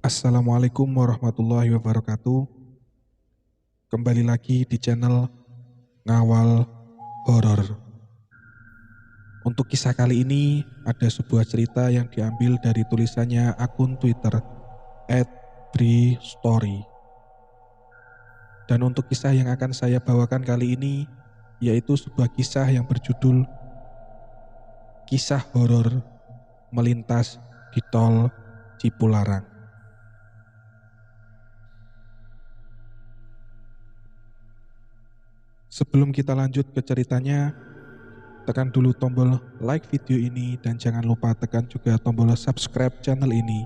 Assalamualaikum warahmatullahi wabarakatuh. Kembali lagi di channel Ngawal Horor. Untuk kisah kali ini ada sebuah cerita yang diambil dari tulisannya akun Twitter @bristory. Dan untuk kisah yang akan saya bawakan kali ini yaitu sebuah kisah yang berjudul Kisah Horor Melintas di Tol Cipularang. Sebelum kita lanjut ke ceritanya, tekan dulu tombol like video ini dan jangan lupa tekan juga tombol subscribe channel ini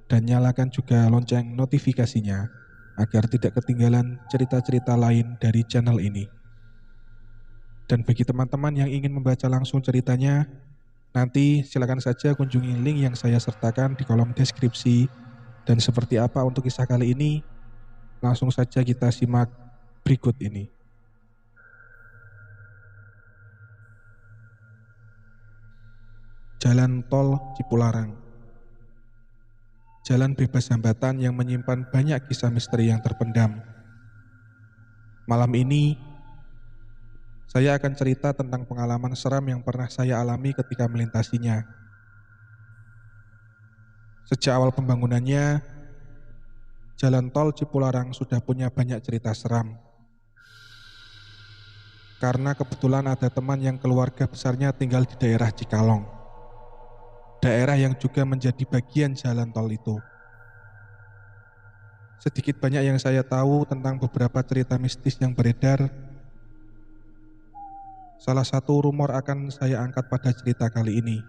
dan nyalakan juga lonceng notifikasinya agar tidak ketinggalan cerita-cerita lain dari channel ini. Dan bagi teman-teman yang ingin membaca langsung ceritanya, nanti silakan saja kunjungi link yang saya sertakan di kolom deskripsi. Dan seperti apa untuk kisah kali ini, langsung saja kita simak berikut ini. Jalan Tol Cipularang. Jalan bebas hambatan yang menyimpan banyak kisah misteri yang terpendam. Malam ini, saya akan cerita tentang pengalaman seram yang pernah saya alami ketika melintasinya. Sejak awal pembangunannya, Jalan Tol Cipularang sudah punya banyak cerita seram. Karena kebetulan ada teman yang keluarga besarnya tinggal di daerah Cikalong, daerah yang juga menjadi bagian jalan tol itu. Sedikit banyak yang saya tahu tentang beberapa cerita mistis yang beredar. Salah satu rumor akan saya angkat pada cerita kali ini.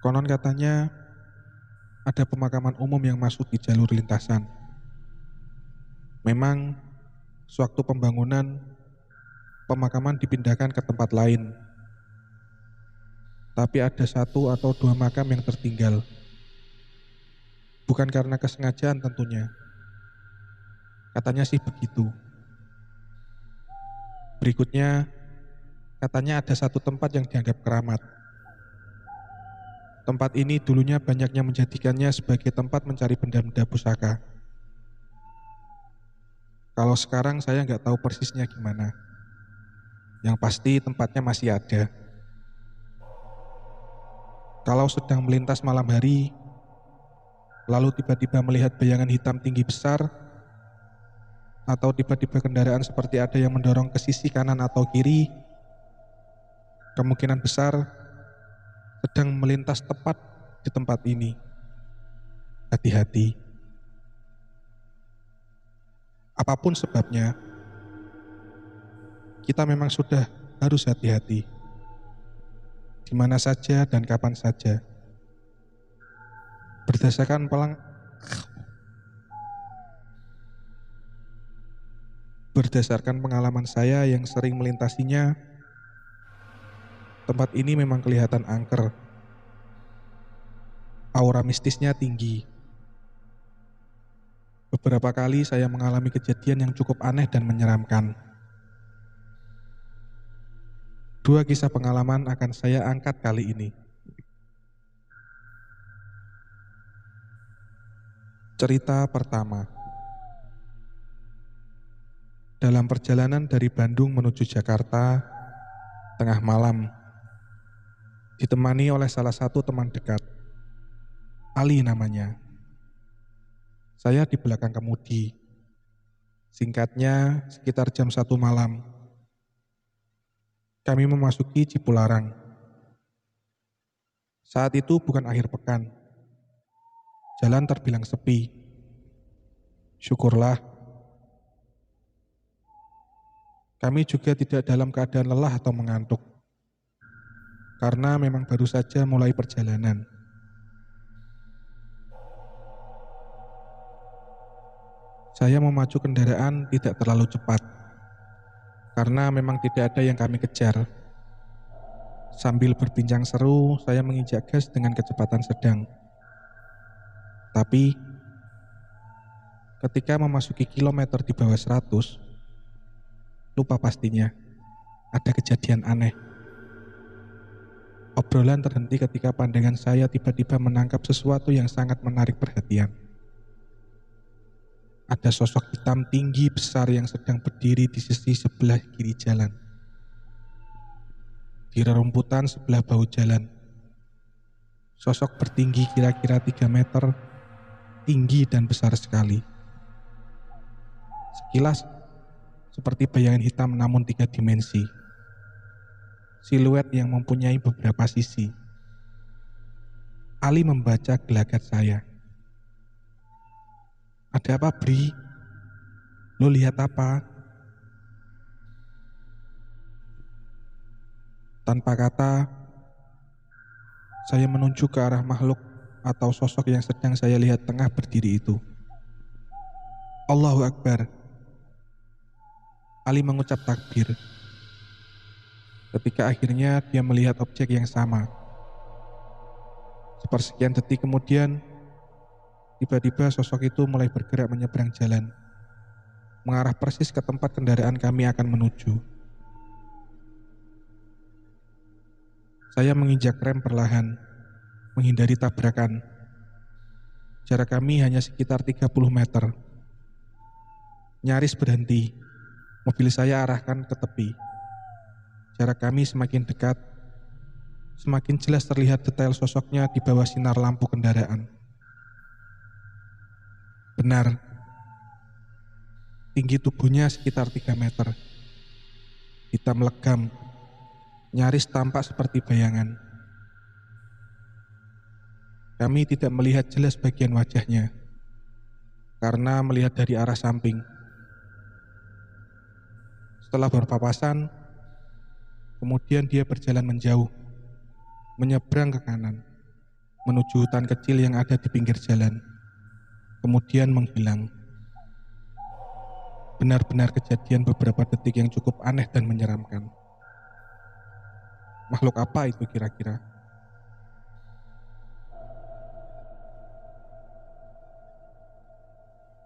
Konon katanya ada pemakaman umum yang masuk di jalur lintasan. Memang sewaktu pembangunan, pemakaman dipindahkan ke tempat lain. Tapi ada satu atau dua makam yang tertinggal. Bukan karena kesengajaan tentunya. Katanya sih begitu. Berikutnya, katanya ada satu tempat yang dianggap keramat. Tempat ini dulunya banyaknya menjadikannya sebagai tempat mencari benda-benda pusaka. Kalau sekarang saya nggak tahu persisnya gimana. Yang pasti tempatnya masih ada. Kalau sedang melintas malam hari, lalu tiba-tiba melihat bayangan hitam tinggi besar, atau tiba-tiba kendaraan seperti ada yang mendorong ke sisi kanan atau kiri, kemungkinan besar sedang melintas tepat di tempat ini. Hati-hati. Apapun sebabnya, kita memang sudah harus hati-hati. Di mana saja dan kapan saja. Berdasarkan pengalaman saya yang sering melintasinya, tempat ini memang kelihatan angker. Aura mistisnya tinggi. Beberapa kali saya mengalami kejadian yang cukup aneh dan menyeramkan. Dua kisah pengalaman akan saya angkat kali ini. Cerita pertama. Dalam perjalanan dari Bandung menuju Jakarta, tengah malam, ditemani oleh salah satu teman dekat, Ali namanya. Saya di belakang kemudi. Singkatnya, sekitar jam 1 malam, kami memasuki Cipularang. Saat itu bukan akhir pekan. Jalan terbilang sepi. Syukurlah. Kami juga tidak dalam keadaan lelah atau mengantuk. Karena memang baru saja mulai perjalanan. Saya memacu kendaraan tidak terlalu cepat. Karena memang tidak ada yang kami kejar. Sambil berbincang seru, saya menginjak gas dengan kecepatan sedang. Tapi, ketika memasuki kilometer di bawah 100, lupa pastinya, ada kejadian aneh. Obrolan terhenti ketika pandangan saya tiba-tiba menangkap sesuatu yang sangat menarik perhatian. Ada sosok hitam tinggi besar yang sedang berdiri di sisi sebelah kiri jalan. Di rerumputan sebelah bahu jalan. Sosok bertinggi kira-kira 3 meter, tinggi dan besar sekali. Sekilas, seperti bayangan hitam namun 3 dimensi. Siluet yang mempunyai beberapa sisi. Ali membaca gelagat saya. "Ada apa, Bri? Lo lihat apa?" Tanpa kata, saya menunjuk ke arah makhluk atau sosok yang sedang saya lihat tengah berdiri itu. Allahu Akbar. Ali mengucap takbir. Ketika akhirnya dia melihat objek yang sama. Sepersekian detik kemudian, tiba-tiba sosok itu mulai bergerak menyeberang jalan, mengarah persis ke tempat kendaraan kami akan menuju. Saya menginjak rem perlahan, menghindari tabrakan. Jarak kami hanya sekitar 30 meter. Nyaris berhenti, mobil saya arahkan ke tepi. Jarak kami semakin dekat, semakin jelas terlihat detail sosoknya di bawah sinar lampu kendaraan. Benar, tinggi tubuhnya sekitar 3 meter. Hitam legam, nyaris tampak seperti bayangan. Kami tidak melihat jelas bagian wajahnya, karena melihat dari arah samping. Setelah berpapasan, kemudian dia berjalan menjauh, menyeberang ke kanan, menuju hutan kecil yang ada di pinggir jalan, kemudian menghilang. Benar-benar kejadian beberapa detik yang cukup aneh dan menyeramkan. Makhluk apa itu kira-kira?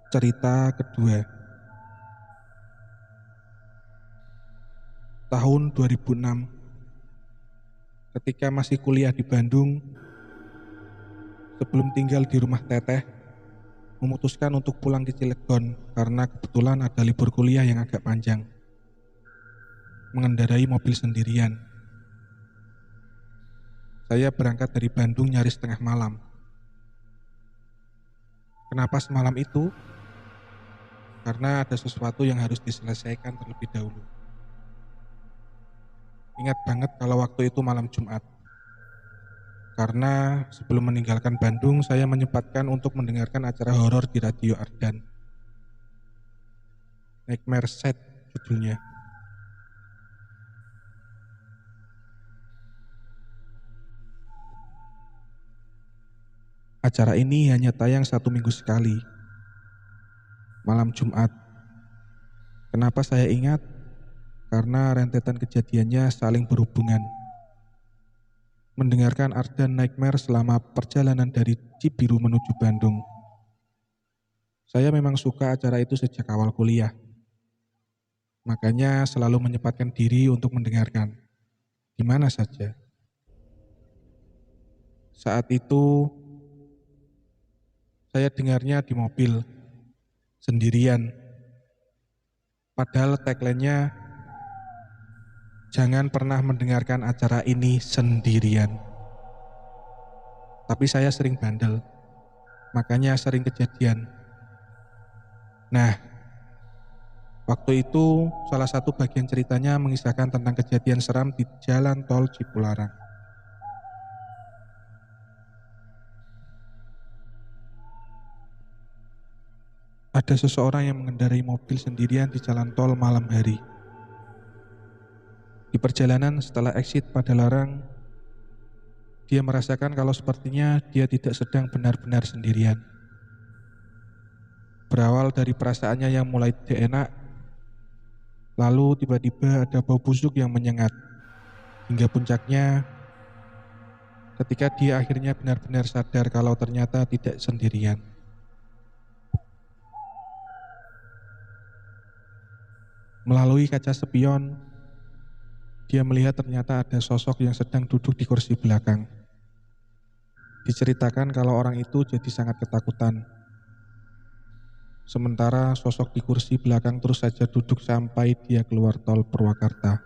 Cerita kedua. Tahun 2006, ketika masih kuliah di Bandung, sebelum tinggal di rumah teteh, memutuskan untuk pulang ke Cilegon karena kebetulan ada libur kuliah yang agak panjang. Mengendarai mobil sendirian. Saya berangkat dari Bandung nyaris tengah malam. Kenapa semalam itu? Karena ada sesuatu yang harus diselesaikan terlebih dahulu. Ingat banget kalau waktu itu malam Jumat. Karena sebelum meninggalkan Bandung, saya menyempatkan untuk mendengarkan acara horor di radio Ardan. Nightmare Set judulnya. Acara ini hanya tayang 1 minggu sekali. Malam Jumat. Kenapa saya ingat? Karena rentetan kejadiannya saling berhubungan. Mendengarkan Ardan Nightmare selama perjalanan dari Cibiru menuju Bandung. Saya memang suka acara itu sejak awal kuliah. Makanya selalu menyempatkan diri untuk mendengarkan. Di mana saja. Saat itu, saya dengarnya di mobil, sendirian. Padahal tagline-nya, jangan pernah mendengarkan acara ini sendirian. Tapi saya sering bandel, makanya sering kejadian. Nah, waktu itu salah satu bagian ceritanya mengisahkan tentang kejadian seram di jalan tol Cipularang. Ada seseorang yang mengendarai mobil sendirian di jalan tol malam hari. Di perjalanan setelah exit pada larang, dia merasakan kalau sepertinya dia tidak sedang benar-benar sendirian. Berawal dari perasaannya yang mulai tidak enak, lalu tiba-tiba ada bau busuk yang menyengat, hingga puncaknya ketika dia akhirnya benar-benar sadar kalau ternyata tidak sendirian. Melalui kaca spion, Dia melihat ternyata ada sosok yang sedang duduk di kursi belakang. Diceritakan kalau orang itu jadi sangat ketakutan. Sementara sosok di kursi belakang terus saja duduk sampai dia keluar tol Purwakarta.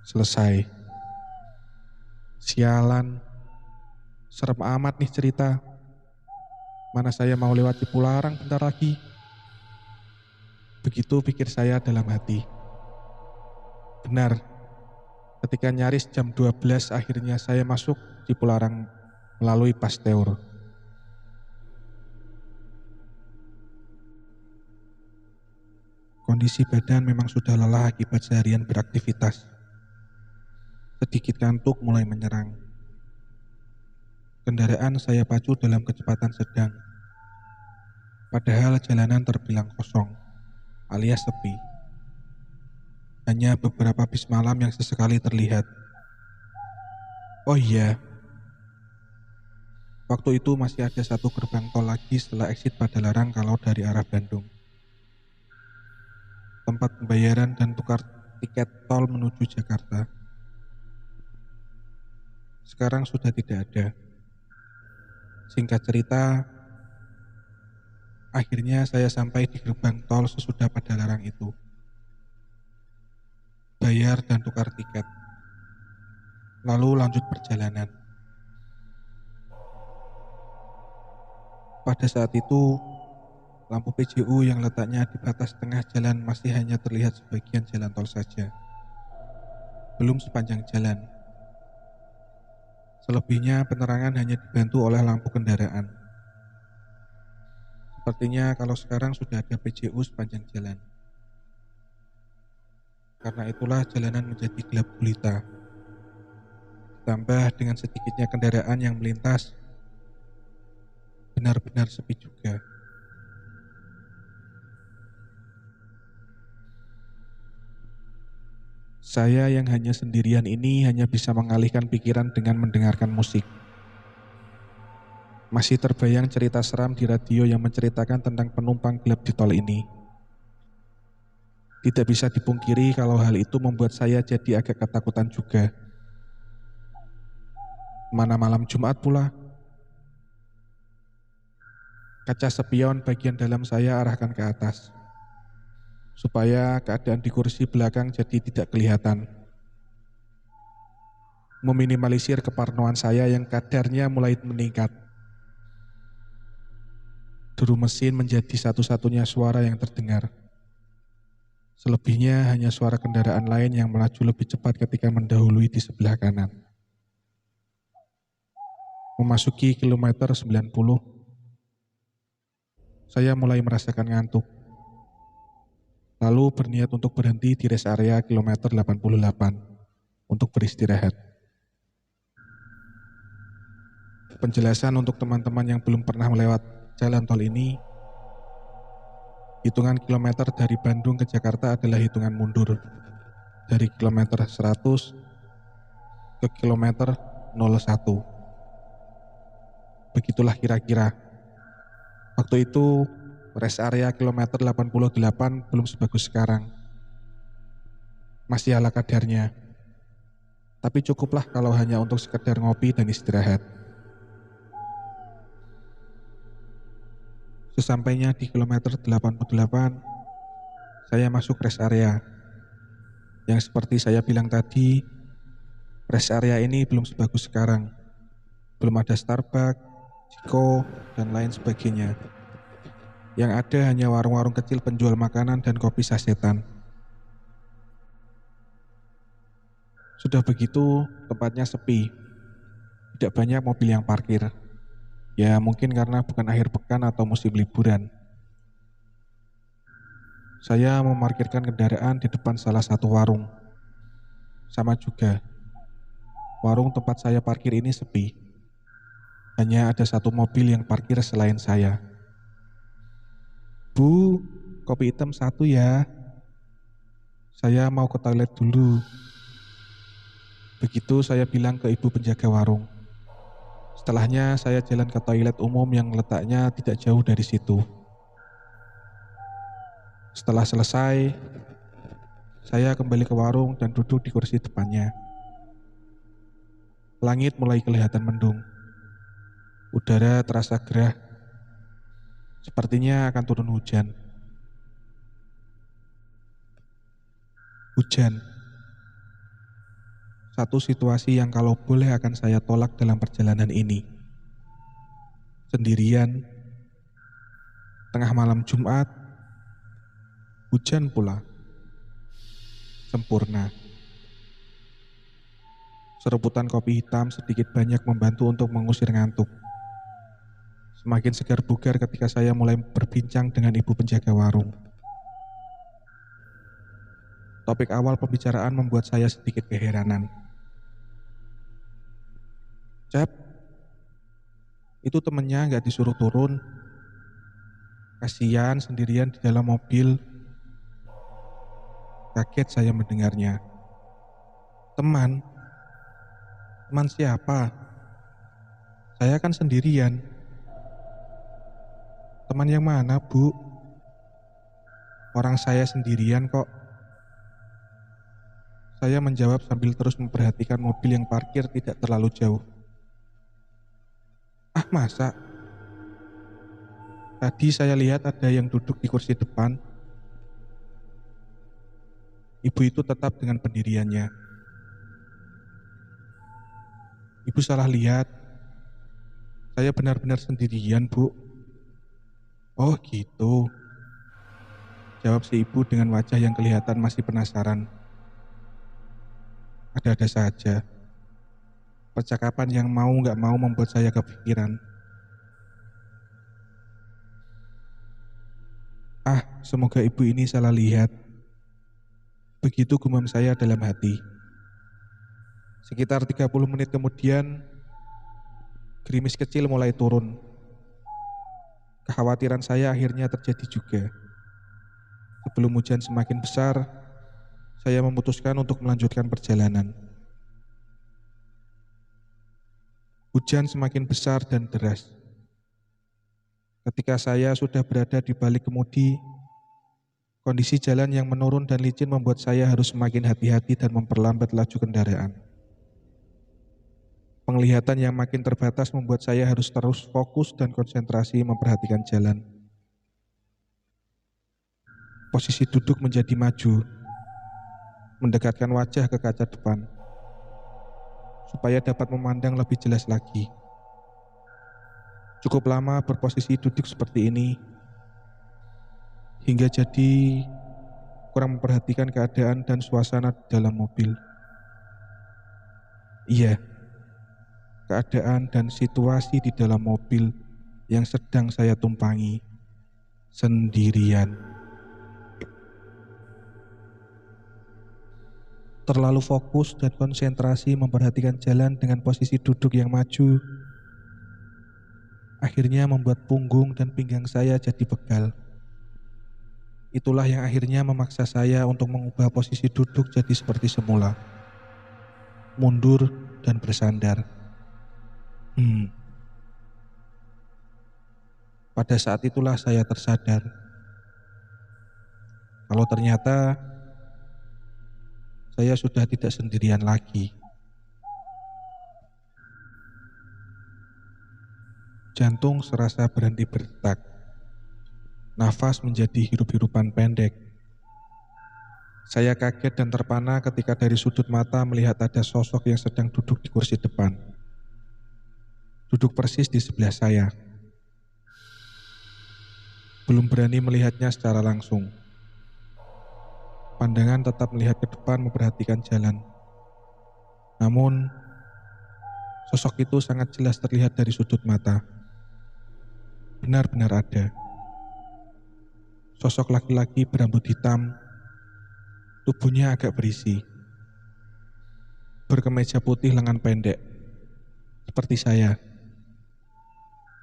Selesai. Sialan, serem amat nih cerita. Mana saya mau lewat Cipularang bentar lagi. Begitu pikir saya dalam hati. Benar, ketika nyaris jam 12 akhirnya saya masuk Cipularang melalui Pasteur. Kondisi badan memang sudah lelah akibat seharian beraktivitas. Sedikit kantuk mulai menyerang. Kendaraan saya pacu dalam kecepatan sedang. Padahal jalanan terbilang kosong, alias sepi. Hanya beberapa bis malam yang sesekali terlihat. Oh iya, waktu itu masih ada satu gerbang tol lagi setelah exit Padalarang kalau dari arah Bandung. Tempat pembayaran dan tukar tiket tol menuju Jakarta. Sekarang sudah tidak ada. Singkat cerita, akhirnya saya sampai di gerbang tol sesudah Padalarang itu. Bayar dan tukar tiket. Lalu lanjut perjalanan. Pada saat itu, lampu PJU yang letaknya di batas tengah jalan masih hanya terlihat sebagian jalan tol saja. Belum sepanjang jalan. Selebihnya penerangan hanya dibantu oleh lampu kendaraan. Sepertinya kalau sekarang sudah ada PJU sepanjang jalan. Karena itulah jalanan menjadi gelap gulita. Ditambah dengan sedikitnya kendaraan yang melintas, benar-benar sepi juga. Saya yang hanya sendirian ini hanya bisa mengalihkan pikiran dengan mendengarkan musik. Masih terbayang cerita seram di radio yang menceritakan tentang penumpang gelap di tol ini. Tidak bisa dipungkiri kalau hal itu membuat saya jadi agak ketakutan juga. Mana malam Jumat pula. Kaca spion bagian dalam saya arahkan ke atas, supaya keadaan di kursi belakang jadi tidak kelihatan. Meminimalisir keparnoan saya yang kadarnya mulai meningkat. Deru mesin menjadi satu-satunya suara yang terdengar. Selebihnya hanya suara kendaraan lain yang melaju lebih cepat ketika mendahului di sebelah kanan. Memasuki kilometer 90, saya mulai merasakan ngantuk. Lalu berniat untuk berhenti di rest area kilometer 88 untuk beristirahat. Penjelasan untuk teman-teman yang belum pernah melewat jalan tol ini, hitungan kilometer dari Bandung ke Jakarta adalah hitungan mundur dari kilometer 100 ke kilometer 01. Begitulah kira-kira. Waktu itu rest area kilometer 88 belum sebagus sekarang. Masih ala kadarnya. Tapi cukuplah kalau hanya untuk sekedar ngopi dan istirahat. Sesampainya di kilometer 88, saya masuk rest area. Yang seperti saya bilang tadi, rest area ini belum sebagus sekarang. Belum ada Starbucks, Ciko, dan lain sebagainya. Yang ada hanya warung-warung kecil penjual makanan dan kopi sasetan. Sudah begitu, tempatnya sepi. Tidak banyak mobil yang parkir. Ya mungkin karena bukan akhir pekan atau musim liburan. Saya memarkirkan kendaraan di depan salah satu warung. Sama juga, warung tempat saya parkir ini sepi. Hanya ada satu mobil yang parkir selain saya. Bu, kopi hitam 1 ya. Saya mau ke toilet dulu. Begitu saya bilang ke ibu penjaga warung. Setelahnya saya jalan ke toilet umum yang letaknya tidak jauh dari situ. Setelah selesai, Saya kembali ke warung dan duduk di kursi depannya. Langit mulai kelihatan mendung. Udara terasa gerah. Sepertinya akan turun hujan. Hujan. Satu situasi yang kalau boleh akan saya tolak dalam perjalanan ini. Sendirian, tengah malam Jumat, hujan pula. Sempurna. Serebutan kopi hitam sedikit banyak membantu untuk mengusir ngantuk. Semakin segar bugar ketika saya mulai berbincang dengan ibu penjaga warung. Topik awal pembicaraan membuat saya sedikit keheranan. Cep, itu temennya nggak disuruh turun. Kasihan sendirian di dalam mobil. Kaget saya mendengarnya. Teman? Teman siapa? Saya kan sendirian. Teman yang mana, Bu? Orang saya sendirian kok. Saya menjawab sambil terus memperhatikan mobil yang parkir tidak terlalu jauh. Ah, masa? Tadi saya lihat ada yang duduk di kursi depan. Ibu itu tetap dengan pendiriannya. Ibu salah lihat. Saya benar-benar sendirian, Bu. Oh gitu, jawab si ibu dengan wajah yang kelihatan masih penasaran. Ada-ada saja. Percakapan yang mau gak mau membuat saya kepikiran. Ah, semoga ibu ini salah lihat. Begitu gumam saya dalam hati. Sekitar 30 menit kemudian, gerimis kecil mulai turun. Kekhawatiran saya akhirnya terjadi juga. Sebelum hujan semakin besar, saya memutuskan untuk melanjutkan perjalanan. Hujan semakin besar dan deras. Ketika saya sudah berada di balik kemudi, kondisi jalan yang menurun dan licin membuat saya harus semakin hati-hati dan memperlambat laju kendaraan. Penglihatan yang makin terbatas membuat saya harus terus fokus dan konsentrasi memperhatikan jalan. Posisi duduk menjadi maju, mendekatkan wajah ke kaca depan, supaya dapat memandang lebih jelas lagi. Cukup lama berposisi duduk seperti ini, hingga jadi kurang memperhatikan keadaan dan suasana di dalam mobil. Iya, keadaan dan situasi di dalam mobil yang sedang saya tumpangi sendirian. Terlalu fokus dan konsentrasi memperhatikan jalan dengan posisi duduk yang maju, akhirnya membuat punggung dan pinggang saya jadi pegal. Itulah yang akhirnya memaksa saya untuk mengubah posisi duduk jadi seperti semula. Mundur dan bersandar. Pada saat itulah saya tersadar. Kalau ternyata saya sudah tidak sendirian lagi. Jantung serasa berhenti berdetak. Nafas menjadi hirup-hirupan pendek. Saya kaget dan terpana ketika dari sudut mata melihat ada sosok yang sedang duduk di kursi depan. Duduk persis di sebelah saya. Belum berani melihatnya secara langsung. Pandangan tetap melihat ke depan memperhatikan jalan. Namun, sosok itu sangat jelas terlihat dari sudut mata. Benar-benar ada. Sosok laki-laki berambut hitam, tubuhnya agak berisi. Berkemeja putih lengan pendek, seperti saya.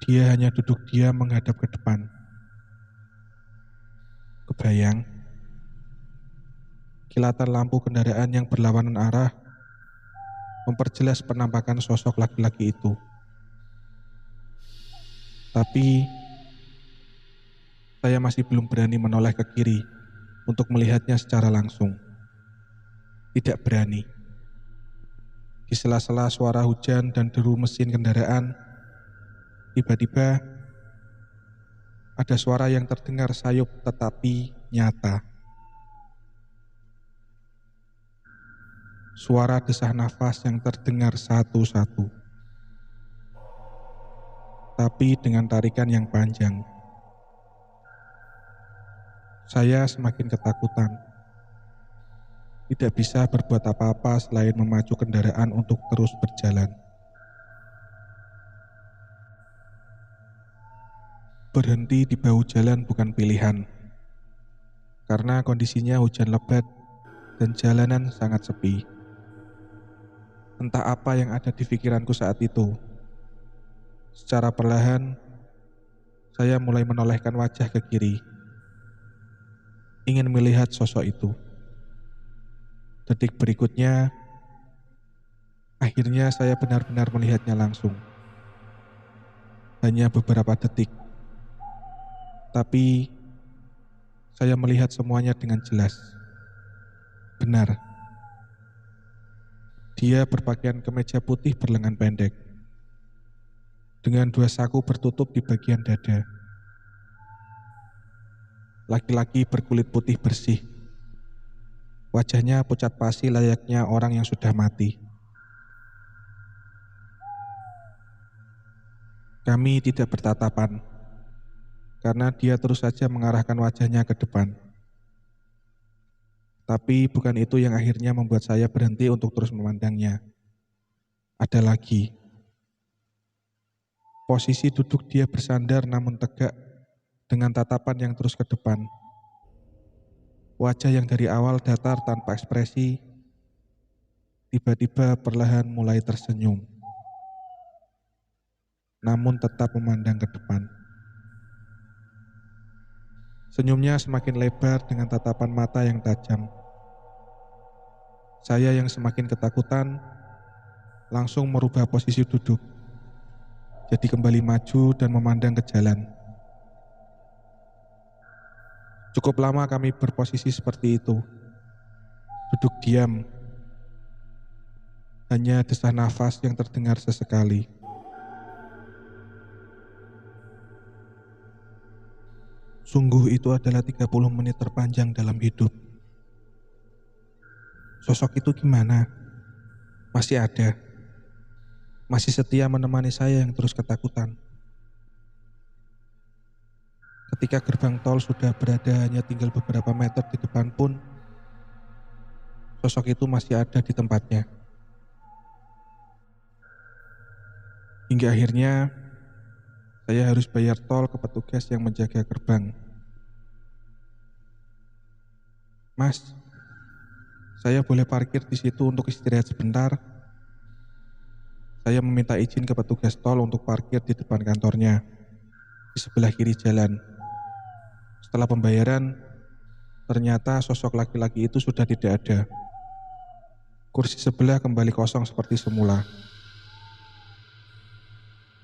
Dia hanya duduk diam menghadap ke depan. Kebayang, kilatan lampu kendaraan yang berlawanan arah memperjelas penampakan sosok laki-laki itu. Tapi, saya masih belum berani menoleh ke kiri untuk melihatnya secara langsung. tidak berani. Di sela-sela suara hujan dan deru mesin kendaraan, tiba-tiba ada suara yang terdengar sayup tetapi nyata. Suara desah nafas yang terdengar satu-satu, tapi dengan tarikan yang panjang. Saya semakin ketakutan. Tidak bisa berbuat apa-apa selain memacu kendaraan untuk terus berjalan. Berhenti di bahu jalan bukan pilihan, karena kondisinya hujan lebat dan jalanan sangat sepi. Entah apa yang ada di pikiranku saat itu. Secara perlahan, saya mulai menolehkan wajah ke kiri, ingin melihat sosok itu. Detik berikutnya, akhirnya saya benar-benar melihatnya langsung. Hanya beberapa detik, tapi saya melihat semuanya dengan jelas. Benar, dia berpakaian kemeja putih berlengan pendek, dengan 2 saku bertutup di bagian dada. Laki-laki berkulit putih bersih. Wajahnya pucat pasi layaknya orang yang sudah mati. Kami tidak bertatapan, karena dia terus saja mengarahkan wajahnya ke depan. Tapi bukan itu yang akhirnya membuat saya berhenti untuk terus memandangnya. Ada lagi. Posisi duduk dia bersandar namun tegak, dengan tatapan yang terus ke depan. Wajah yang dari awal datar tanpa ekspresi, tiba-tiba perlahan mulai tersenyum, namun tetap memandang ke depan. Senyumnya semakin lebar dengan tatapan mata yang tajam. Saya yang semakin ketakutan, langsung merubah posisi duduk, jadi kembali maju dan memandang ke jalan. Cukup lama kami berposisi seperti itu, duduk diam, hanya desah nafas yang terdengar sesekali. Sungguh itu adalah 30 menit terpanjang dalam hidup. Sosok itu gimana? Masih ada. Masih setia menemani saya yang terus ketakutan. Ketika gerbang tol sudah berada hanya tinggal beberapa meter di depan pun, sosok itu masih ada di tempatnya. Hingga akhirnya, saya harus bayar tol ke petugas yang menjaga gerbang. Mas, saya boleh parkir di situ untuk istirahat sebentar? Saya meminta izin ke petugas tol untuk parkir di depan kantornya, di sebelah kiri jalan. Setelah pembayaran, ternyata sosok laki-laki itu sudah tidak ada. Kursi sebelah kembali kosong seperti semula.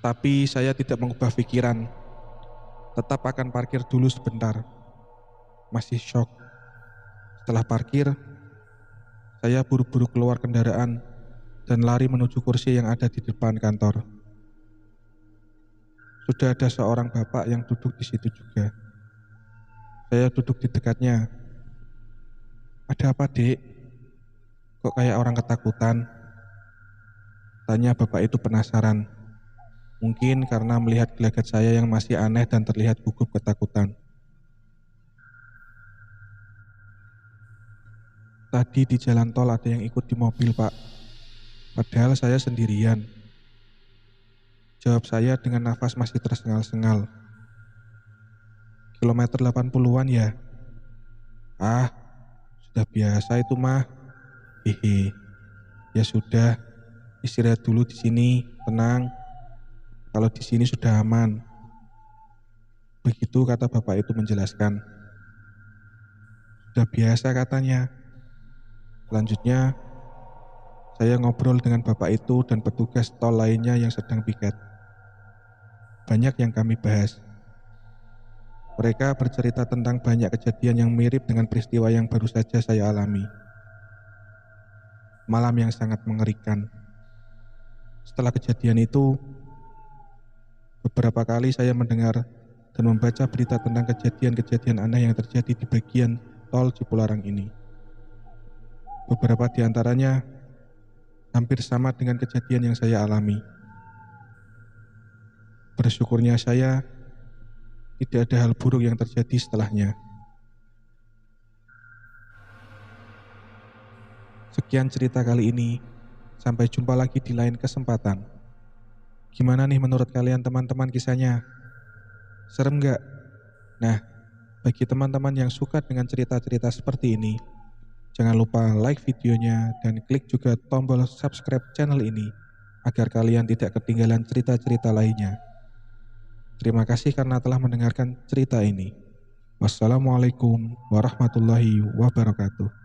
Tapi saya tidak mengubah pikiran, tetap akan parkir dulu sebentar. Masih syok. Setelah parkir, saya buru-buru keluar kendaraan dan lari menuju kursi yang ada di depan kantor. Sudah ada seorang bapak yang duduk di situ juga. Saya duduk di dekatnya. Ada apa, Dek? Kok kayak orang ketakutan? Tanya bapak itu penasaran. Mungkin karena melihat gelagat saya yang masih aneh dan terlihat gugup ketakutan. Tadi di jalan tol ada yang ikut di mobil, Pak. Padahal saya sendirian. Jawab saya dengan nafas masih tersengal-sengal. Kilometer 80-an ya? Ah, sudah biasa itu mah. Hehe. Ya sudah, istirahat dulu di sini, tenang. Kalau di sini sudah aman. Begitu kata bapak itu menjelaskan. Sudah biasa katanya. Selanjutnya, saya ngobrol dengan bapak itu dan petugas tol lainnya yang sedang piket. Banyak yang kami bahas. Mereka bercerita tentang banyak kejadian yang mirip dengan peristiwa yang baru saja saya alami. malam yang sangat mengerikan. Setelah kejadian itu, beberapa kali saya mendengar dan membaca berita tentang kejadian-kejadian aneh yang terjadi di bagian tol Cipularang ini. Beberapa di antaranya hampir sama dengan kejadian yang saya alami. Bersyukurnya saya tidak ada hal buruk yang terjadi setelahnya. Sekian cerita kali ini. Sampai jumpa lagi di lain kesempatan. Gimana nih menurut kalian teman-teman kisahnya? Serem nggak? Nah, bagi teman-teman yang suka dengan cerita-cerita seperti ini, jangan lupa like videonya dan klik juga tombol subscribe channel ini agar kalian tidak ketinggalan cerita-cerita lainnya. Terima kasih karena telah mendengarkan cerita ini. Wassalamualaikum warahmatullahi wabarakatuh.